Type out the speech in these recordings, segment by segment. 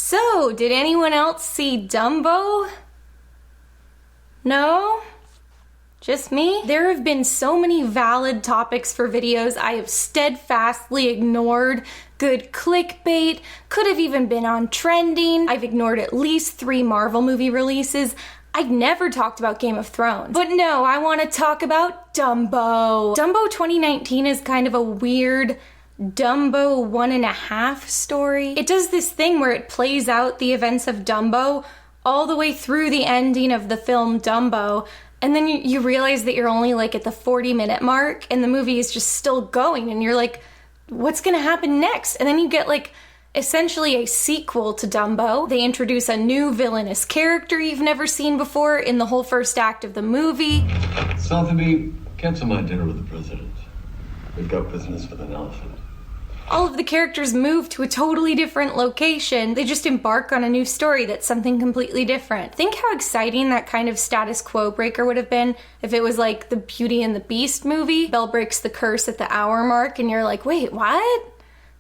So, did anyone else see Dumbo? No? Just me? There have been so many valid topics for videos I have steadfastly ignored. Good clickbait, could have even been on trending. I've ignored at least 3 Marvel movie releases. I've never talked about Game of Thrones. But no, I want to talk about Dumbo. Dumbo 2019 is kind of a weird Dumbo 1.5 story. It does this thing where it plays out the events of Dumbo all the way through the ending of the film Dumbo, and then you realize that you're only like at the 40-minute mark and the movie is just still going and you're like, what's gonna happen next? And then you get like essentially a sequel to Dumbo. They introduce a new villainous character you've never seen before in the whole first act of the movie. Sotheby, cancel my dinner with the president. We've got business with an elephant. All of the characters move to a totally different location. They just embark on a new story that's something completely different. Think how exciting that kind of status quo breaker would have been if it was like the Beauty and the Beast movie. Belle breaks the curse at the hour mark and you're like, wait, what?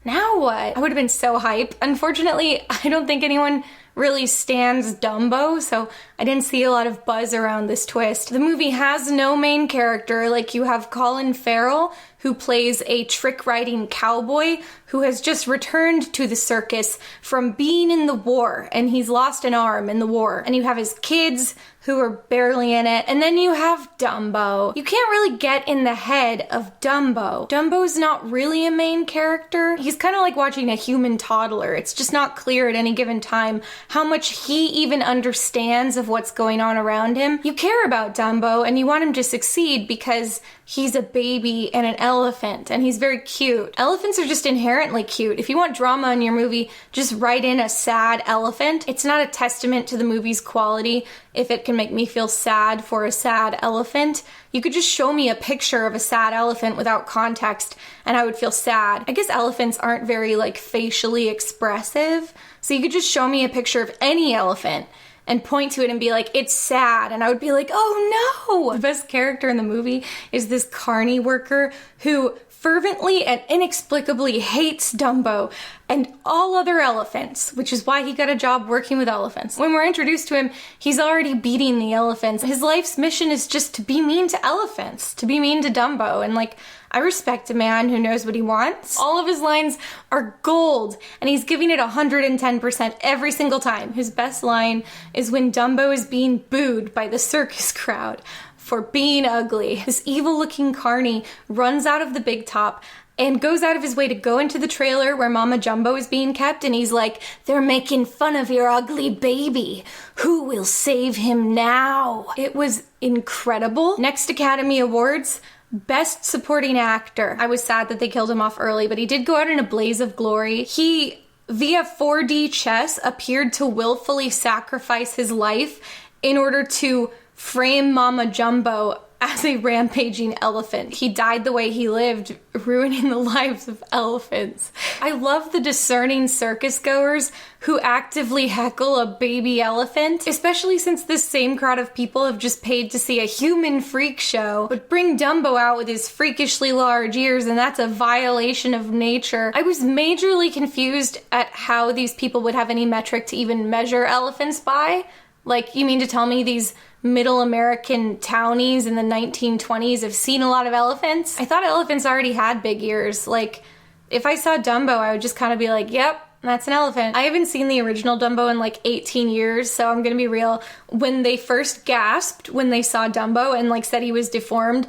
Now what? I would have been so hype. Unfortunately, I don't think anyone really stands Dumbo, so I didn't see a lot of buzz around this twist. The movie has no main character. Like, you have Colin Farrell, who plays a trick-riding cowboy who has just returned to the circus from being in the war, and he's lost an arm in the war. And you have his kids, who are barely in it, and then you have Dumbo. You can't really get in the head of Dumbo. Dumbo's not really a main character. He's kind of like watching a human toddler. It's just not clear at any given time how much he even understands of what's going on around him. You care about Dumbo, and you want him to succeed because he's a baby and an elephant, and he's very cute. Elephants are just inherently cute. If you want drama in your movie, just write in a sad elephant. It's not a testament to the movie's quality if it can make me feel sad for a sad elephant. You could just show me a picture of a sad elephant without context and I would feel sad. I guess elephants aren't very like facially expressive, so you could just show me a picture of any elephant and point to it and be like, it's sad. And I would be like, oh no! The best character in the movie is this carny worker who fervently and inexplicably hates Dumbo and all other elephants, which is why he got a job working with elephants. When we're introduced to him, he's already beating the elephants. His life's mission is just to be mean to elephants, to be mean to Dumbo. And like, I respect a man who knows what he wants. All of his lines are gold, and he's giving it 110% every single time. His best line is when Dumbo is being booed by the circus crowd for being ugly. This evil-looking carny runs out of the big top and goes out of his way to go into the trailer where Mama Jumbo is being kept, and he's like, they're making fun of your ugly baby. Who will save him now? It was incredible. Next Academy Awards, Best Supporting Actor. I was sad that they killed him off early, but he did go out in a blaze of glory. He, via 4D chess, appeared to willfully sacrifice his life in order to frame Mama Jumbo as a rampaging elephant. He died the way he lived, ruining the lives of elephants. I love the discerning circus goers who actively heckle a baby elephant, especially since this same crowd of people have just paid to see a human freak show, but bring Dumbo out with his freakishly large ears, and that's a violation of nature. I was majorly confused at how these people would have any metric to even measure elephants by. Like, you mean to tell me these middle American townies in the 1920s have seen a lot of elephants? I thought elephants already had big ears. Like, if I saw Dumbo, I would just kind of be like, yep, that's an elephant. I haven't seen the original Dumbo in like 18 years, so I'm gonna be real. When they first gasped when they saw Dumbo and like said he was deformed,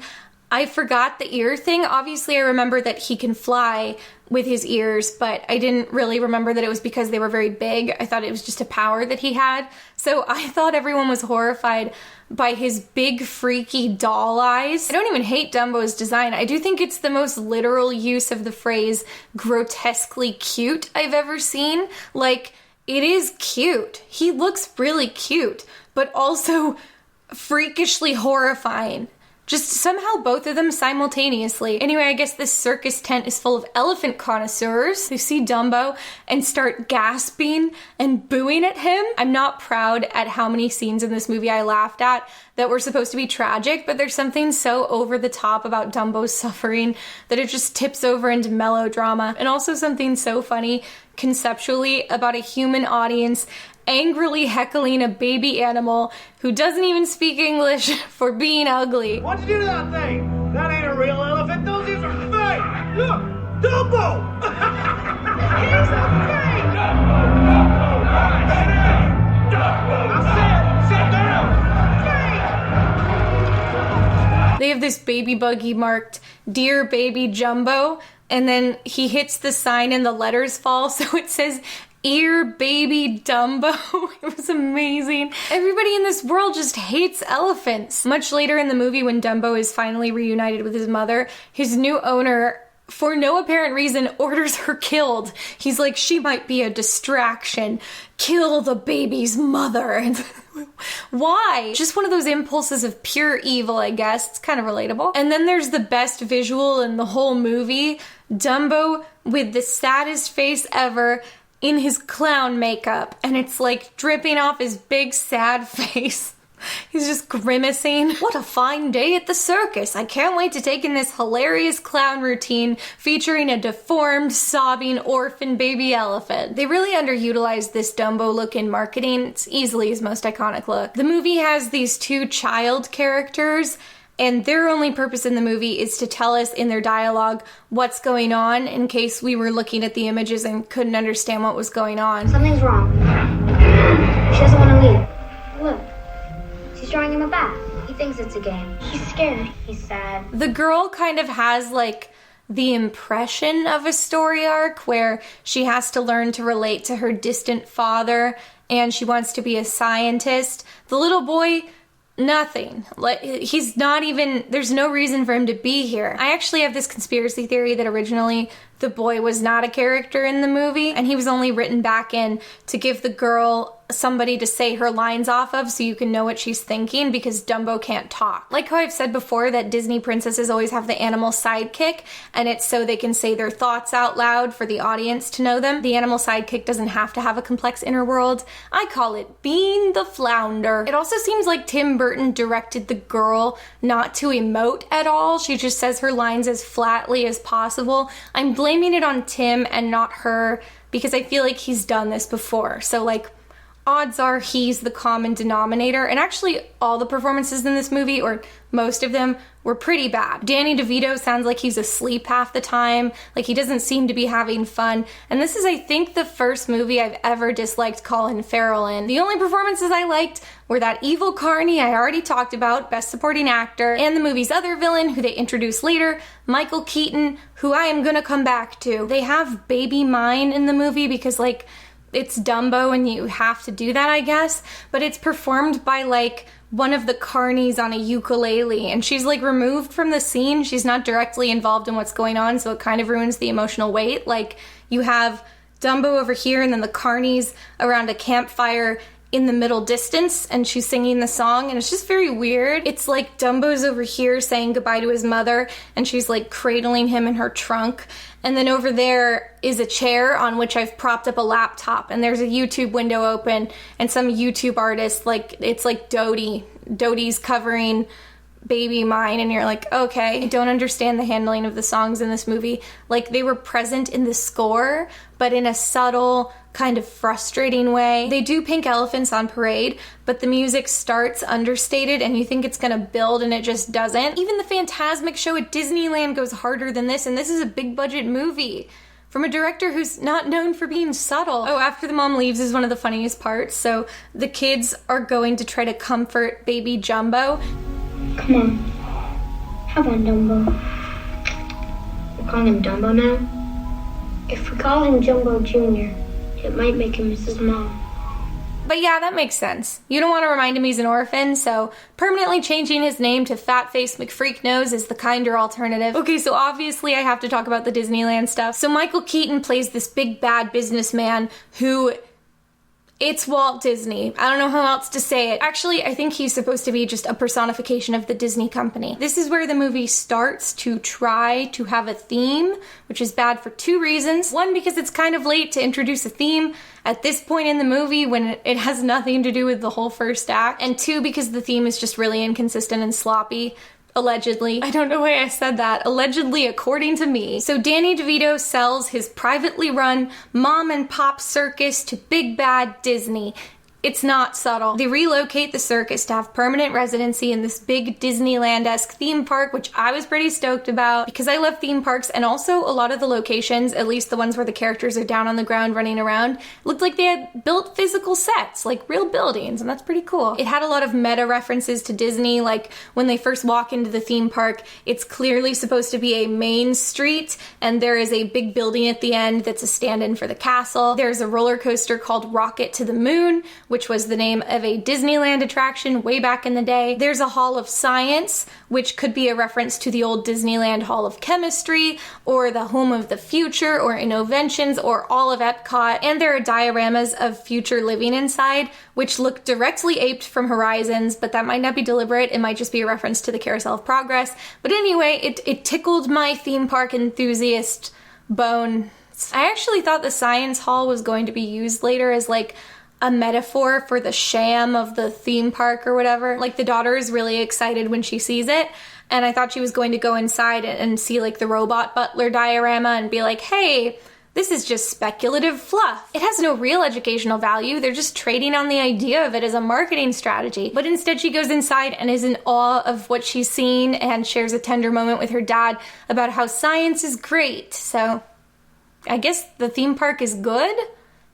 I forgot the ear thing. Obviously, I remember that he can fly with his ears, but I didn't really remember that it was because they were very big. I thought it was just a power that he had. So I thought everyone was horrified by his big, freaky doll eyes. I don't even hate Dumbo's design. I do think it's the most literal use of the phrase grotesquely cute I've ever seen. Like, it is cute. He looks really cute, but also freakishly horrifying. Just somehow both of them simultaneously. Anyway, I guess this circus tent is full of elephant connoisseurs who see Dumbo and start gasping and booing at him. I'm not proud at how many scenes in this movie I laughed at that were supposed to be tragic, but there's something so over the top about Dumbo's suffering that it just tips over into melodrama. And also something so funny conceptually about a human audience angrily heckling a baby animal who doesn't even speak English for being ugly. What'd you do to that thing? That ain't a real elephant. Those ears are fake. Look, Dumbo. He's a fake. Dumbo. I said, sit down. Fake. They have this baby buggy marked "Dear Baby Jumbo," and then he hits the sign and the letters fall, so it says "Ear Baby Dumbo." It was amazing. Everybody in this world just hates elephants. Much later in the movie, when Dumbo is finally reunited with his mother, his new owner, for no apparent reason, orders her killed. He's like, she might be a distraction. Kill the baby's mother. And why? Just one of those impulses of pure evil, I guess. It's kind of relatable. And then there's the best visual in the whole movie. Dumbo with the saddest face ever in his clown makeup. And it's like dripping off his big sad face. He's just grimacing. What a fine day at the circus. I can't wait to take in this hilarious clown routine featuring a deformed, sobbing orphan baby elephant. They really underutilized this Dumbo look in marketing. It's easily his most iconic look. The movie has these two child characters, and their only purpose in the movie is to tell us in their dialogue what's going on in case we were looking at the images and couldn't understand what was going on. Something's wrong. She doesn't want to leave. Look. She's drawing him a bath. He thinks it's a game. He's scared. He's sad. The girl kind of has like the impression of a story arc where she has to learn to relate to her distant father and she wants to be a scientist. The little boy, nothing. Like, he's not even, there's no reason for him to be here. I actually have this conspiracy theory that originally the boy was not a character in the movie and he was only written back in to give the girl somebody to say her lines off of so you can know what she's thinking, because Dumbo can't talk. Like how I've said before that Disney princesses always have the animal sidekick, and it's so they can say their thoughts out loud for the audience to know them. The animal sidekick doesn't have to have a complex inner world. I call it being the flounder. It also seems like Tim Burton directed the girl not to emote at all. She just says her lines as flatly as possible. I'm blaming it on Tim and not her because I feel like he's done this before. So like, odds are he's the common denominator, and actually all the performances in this movie, or most of them, were pretty bad. Danny DeVito sounds like he's asleep half the time, like he doesn't seem to be having fun, and this is, I think, the first movie I've ever disliked Colin Farrell in. The only performances I liked were that evil carny I already talked about, Best Supporting Actor, and the movie's other villain, who they introduce later, Michael Keaton, who I am gonna come back to. They have Baby Mine in the movie because, like, it's Dumbo and you have to do that, I guess, but it's performed by like one of the carnies on a ukulele, and she's like removed from the scene. She's not directly involved in what's going on, so it kind of ruins the emotional weight. Like, you have Dumbo over here and then the carnies around a campfire in the middle distance, and she's singing the song, and it's just very weird. It's like Dumbo's over here saying goodbye to his mother, and she's like cradling him in her trunk, and then over there is a chair on which I've propped up a laptop, and there's a YouTube window open, and some YouTube artist, like, it's like Dodie's covering Baby Mine, and you're like, okay, I don't understand the handling of the songs in this movie. Like, they were present in the score, but in a subtle, kind of frustrating way. They do Pink Elephants on Parade, but the music starts understated and you think it's gonna build and it just doesn't. Even the Fantasmic show at Disneyland goes harder than this, and this is a big budget movie from a director who's not known for being subtle. Oh, after the mom leaves is one of the funniest parts. So the kids are going to try to comfort baby Jumbo. Come on. Have one, Dumbo. We're calling him Dumbo now? If we call him Jumbo Jr., it might make him miss his mom. But yeah, that makes sense. You don't want to remind him he's an orphan, so permanently changing his name to Fatface McFreaknose is the kinder alternative. Okay, so obviously I have to talk about the Disneyland stuff. So Michael Keaton plays this big bad businessman who... It's Walt Disney. I don't know how else to say it. Actually, I think he's supposed to be just a personification of the Disney company. This is where the movie starts to try to have a theme, which is bad for two reasons. One, because it's kind of late to introduce a theme at this point in the movie when it has nothing to do with the whole first act. And two, because the theme is just really inconsistent and sloppy. Allegedly. I don't know why I said that. Allegedly, according to me. So Danny DeVito sells his privately run mom and pop circus to Big Bad Disney. It's not subtle. They relocate the circus to have permanent residency in this big Disneyland-esque theme park, which I was pretty stoked about because I love theme parks, and also a lot of the locations, at least the ones where the characters are down on the ground running around, looked like they had built physical sets, like real buildings, and that's pretty cool. It had a lot of meta references to Disney, like when they first walk into the theme park, it's clearly supposed to be a main street, and there is a big building at the end that's a stand-in for the castle. There's a roller coaster called Rocket to the Moon, which was the name of a Disneyland attraction way back in the day. There's a Hall of Science, which could be a reference to the old Disneyland Hall of Chemistry, or the Home of the Future, or Innoventions, or all of Epcot. And there are dioramas of future living inside, which look directly aped from Horizons, but that might not be deliberate. It might just be a reference to the Carousel of Progress. But anyway, it tickled my theme park enthusiast bone. I actually thought the Science Hall was going to be used later as like a metaphor for the sham of the theme park or whatever. Like the daughter is really excited when she sees it, and I thought she was going to go inside and see like the robot butler diorama and be like, hey, this is just speculative fluff. It has no real educational value. They're just trading on the idea of it as a marketing strategy. But instead she goes inside and is in awe of what she's seen and shares a tender moment with her dad about how science is great. So I guess the theme park is good?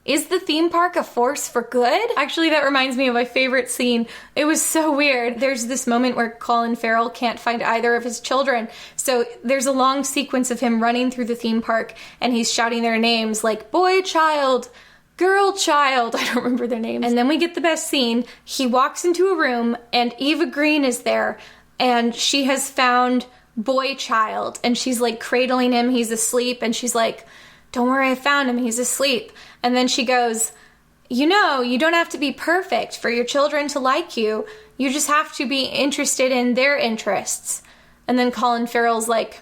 Is the theme park a force for good? Actually, that reminds me of my favorite scene. It was so weird. There's this moment where Colin Farrell can't find either of his children. So there's a long sequence of him running through the theme park and he's shouting their names like boy child, girl child. I don't remember their names. And then we get the best scene. He walks into a room and Eva Green is there and she has found boy child and she's like cradling him. He's asleep and she's like, don't worry, I found him. He's asleep. And then she goes, you know, you don't have to be perfect for your children to like you. You just have to be interested in their interests. And then Colin Farrell's like,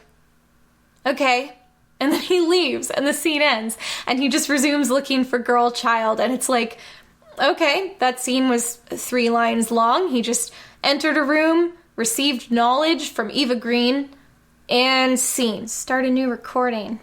okay. And then he leaves and the scene ends. And he just resumes looking for girl child. And it's like, okay, that scene was 3 lines long. He just entered a room, received knowledge from Eva Green, and scene. Start a new recording.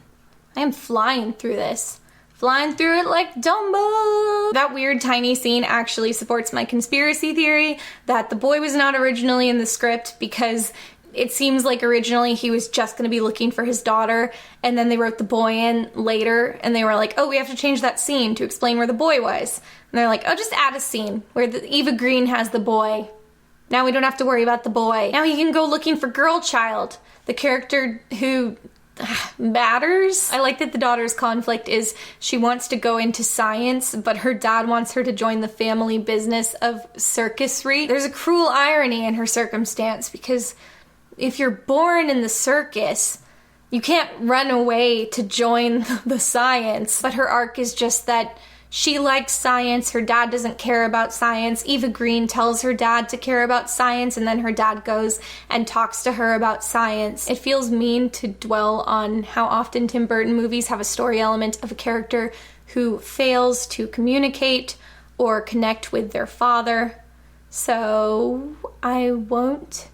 I am flying through this. Flying through it like Dumbo! That weird tiny scene actually supports my conspiracy theory that the boy was not originally in the script because it seems like originally he was just going to be looking for his daughter and then they wrote the boy in later and they were like, oh, we have to change that scene to explain where the boy was. And they're like, oh, just add a scene where Eva Green has the boy. Now we don't have to worry about the boy. Now he can go looking for girl child, the character who matters. I like that the daughter's conflict is she wants to go into science, but her dad wants her to join the family business of circusry. There's a cruel irony in her circumstance because if you're born in the circus, you can't run away to join the science. But her arc is just that she likes science, her dad doesn't care about science. Eva Green tells her dad to care about science, and then her dad goes and talks to her about science. It feels mean to dwell on how often Tim Burton movies have a story element of a character who fails to communicate or connect with their father. So I won't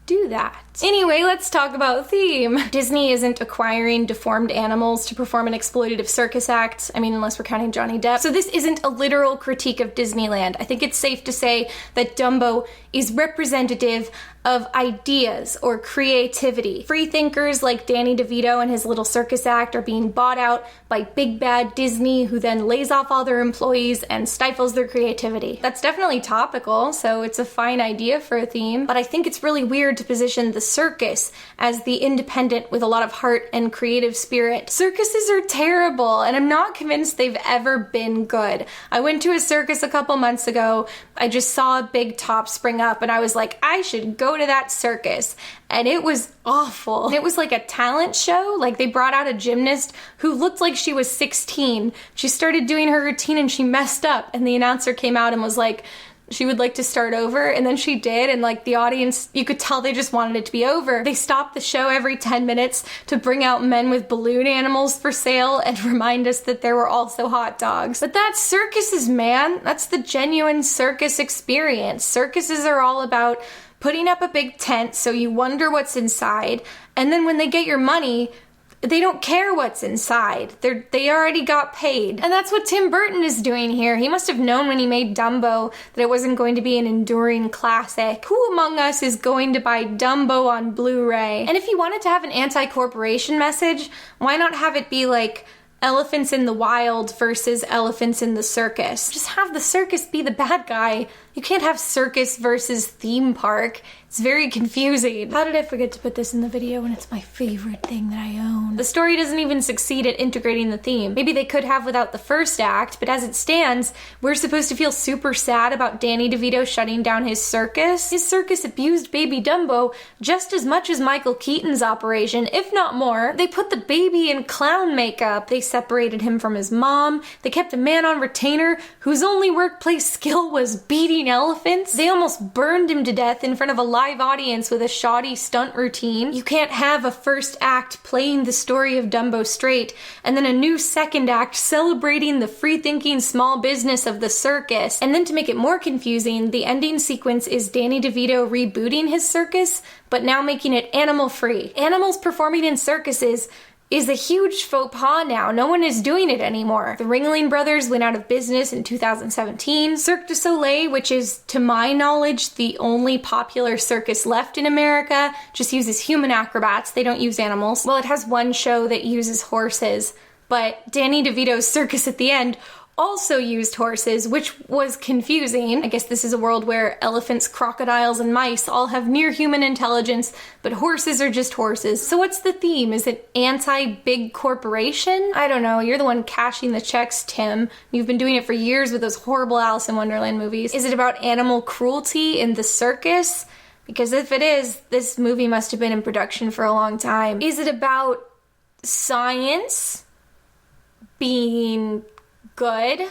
do that. Anyway, let's talk about theme. Disney isn't acquiring deformed animals to perform an exploitative circus act. I mean, unless we're counting Johnny Depp. So this isn't a literal critique of Disneyland. I think it's safe to say that Dumbo is representative of ideas or creativity. Free thinkers like Danny DeVito and his little circus act are being bought out by Big Bad Disney, who then lays off all their employees and stifles their creativity. That's definitely topical, so it's a fine idea for a theme, but I think it's really weird to position the circus as the independent with a lot of heart and creative spirit. Circuses are terrible, and I'm not convinced they've ever been good. I went to a circus a couple months ago. I just saw a big top spring up, and I was like, I should go to that circus. And it was awful. It was like a talent show. Like they brought out a gymnast who looked like she was 16. She started doing her routine and she messed up. And the announcer came out and was like, she would like to start over, and then she did, and like the audience, you could tell they just wanted it to be over. They stopped the show every 10 minutes to bring out men with balloon animals for sale and remind us that there were also hot dogs. But that's circuses, man. That's the genuine circus experience. Circuses are all about putting up a big tent so you wonder what's inside, and then when they get your money, they don't care what's inside. They already got paid. And that's what Tim Burton is doing here. He must have known when he made Dumbo that it wasn't going to be an enduring classic. Who among us is going to buy Dumbo on Blu-ray? And if you wanted to have an anti-corporation message, why not have it be like elephants in the wild versus elephants in the circus? Just have the circus be the bad guy. You can't have circus versus theme park. It's very confusing. How did I forget to put this in the video when it's my favorite thing that I own? The story doesn't even succeed at integrating the theme. Maybe they could have without the first act, but as it stands, we're supposed to feel super sad about Danny DeVito shutting down his circus. His circus abused baby Dumbo just as much as Michael Keaton's operation, if not more. They put the baby in clown makeup. They separated him from his mom. They kept a man on retainer whose only workplace skill was beating elephants. They almost burned him to death in front of a live audience with a shoddy stunt routine. You can't have a first act playing the story of Dumbo straight and then a new second act celebrating the free-thinking small business of the circus. And then to make it more confusing, the ending sequence is Danny DeVito rebooting his circus, but now making it animal-free. Animals performing in circuses is a huge faux pas now. No one is doing it anymore. The Ringling Brothers went out of business in 2017. Cirque du Soleil, which is, to my knowledge, the only popular circus left in America, just uses human acrobats. They don't use animals. Well, it has one show that uses horses, but Danny DeVito's circus at the end also used horses, which was confusing. I guess this is a world where elephants, crocodiles, and mice all have near human intelligence, but horses are just horses. So what's the theme? Is it anti-big corporation? I don't know. You're the one cashing the checks, Tim. You've been doing it for years with those horrible Alice in Wonderland movies. Is it about animal cruelty in the circus? Because if it is, this movie must have been in production for a long time. Is it about science being good?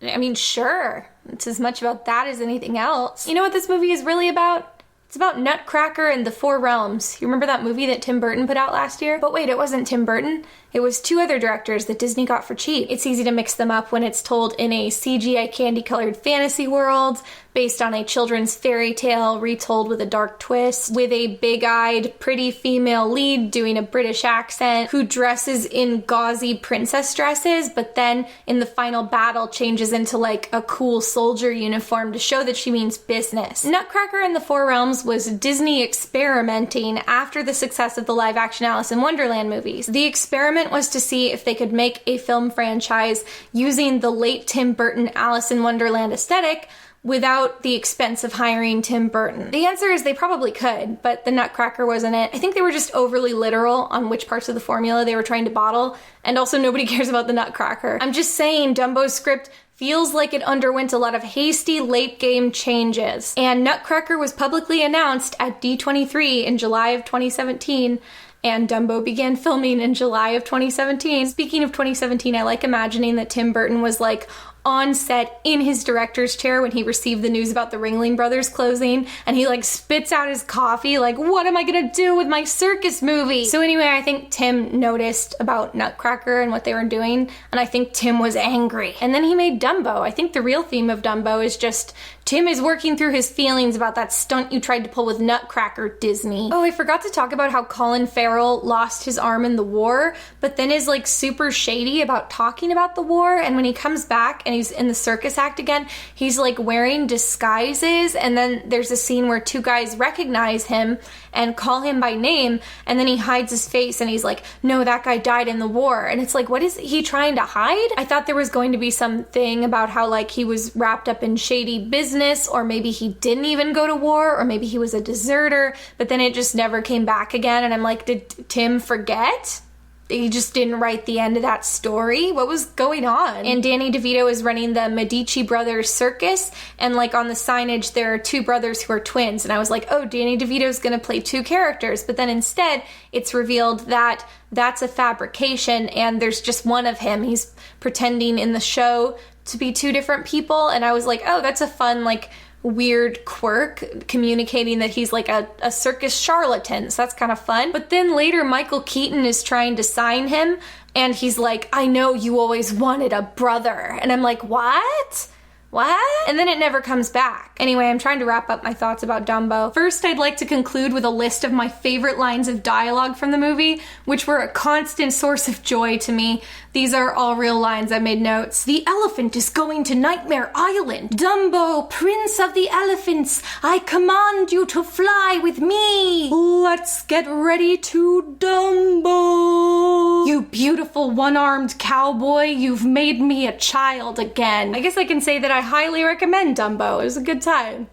I mean, sure. It's as much about that as anything else. You know what this movie is really about? It's about Nutcracker and the Four Realms. You remember that movie that Tim Burton put out last year? But wait, it wasn't Tim Burton. It was two other directors that Disney got for cheap. It's easy to mix them up when it's told in a CGI candy-colored fantasy world, based on a children's fairy tale retold with a dark twist, with a big-eyed, pretty female lead doing a British accent who dresses in gauzy princess dresses, but then in the final battle changes into like a cool soldier uniform to show that she means business. Nutcracker and the Four Realms was Disney experimenting after the success of the live-action Alice in Wonderland movies. The experiment was to see if they could make a film franchise using the late Tim Burton Alice in Wonderland aesthetic without the expense of hiring Tim Burton. The answer is they probably could, but the Nutcracker wasn't it. I think they were just overly literal on which parts of the formula they were trying to bottle, and also nobody cares about the Nutcracker. I'm just saying Dumbo's script feels like it underwent a lot of hasty late-game changes, and Nutcracker was publicly announced at D23 in July of 2017, and Dumbo began filming in July of 2017. Speaking of 2017, I like imagining that Tim Burton was like on set in his director's chair when he received the news about the Ringling Brothers closing, and he like spits out his coffee like, what am I gonna do with my circus movie? So anyway, I think Tim noticed about Nutcracker and what they were doing, and I think Tim was angry. And then he made Dumbo. I think the real theme of Dumbo is just Tim is working through his feelings about that stunt you tried to pull with Nutcracker, Disney. Oh, I forgot to talk about how Colin Farrell lost his arm in the war, but then is like super shady about talking about the war, and when he comes back and he's in the circus act again, he's like wearing disguises, and then there's a scene where two guys recognize him and call him by name, and then he hides his face and he's like, no, that guy died in the war. And it's like, what is he trying to hide? I thought there was going to be something about how like he was wrapped up in shady business, or maybe he didn't even go to war, or maybe he was a deserter, but then it just never came back again, and I'm like, did Tim forget? He just didn't write the end of that story? What was going on? And Danny DeVito is running the Medici Brothers Circus, and like on the signage there are two brothers who are twins, and I was like, oh, Danny DeVito's gonna play two characters, but then instead it's revealed that that's a fabrication and there's just one of him. He's pretending in the show to be two different people, and I was like, oh, that's a fun like weird quirk, communicating that he's like a circus charlatan, so that's kind of fun. But then later Michael Keaton is trying to sign him, and he's like, I know you always wanted a brother, and I'm like, what? what? And then it never comes back. Anyway, I'm trying to wrap up my thoughts about Dumbo. First, I'd like to conclude with a list of my favorite lines of dialogue from the movie, which were a constant source of joy to me. These are all real lines. I made notes. The elephant is going to Nightmare Island. Dumbo, Prince of the Elephants, I command you to fly with me. Let's get ready to Dumbo. You beautiful one-armed cowboy, you've made me a child again. I guess I can say that I highly recommend Dumbo. It was a good time.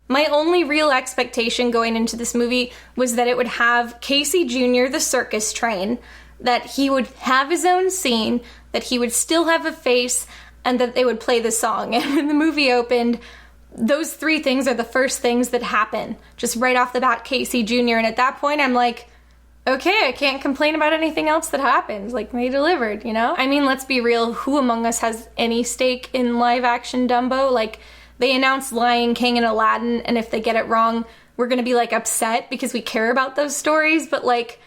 My only real expectation going into this movie was that it would have Casey Jr., the circus train, that he would have his own scene, that he would still have a face, and that they would play the song. And when the movie opened, those three things are the first things that happen. Just right off the bat, Casey Jr. And at that point, I'm like, okay, I can't complain about anything else that happens. Like, they delivered, you know? I mean, let's be real, who among us has any stake in live-action Dumbo? Like, they announced Lion King and Aladdin, and if they get it wrong, we're gonna be, like, upset because we care about those stories, but, like,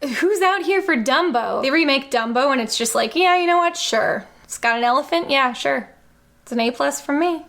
who's out here for Dumbo? They remake Dumbo, and it's just like, yeah, you know what? Sure. It's got an elephant? Yeah, sure. It's an A+ from me.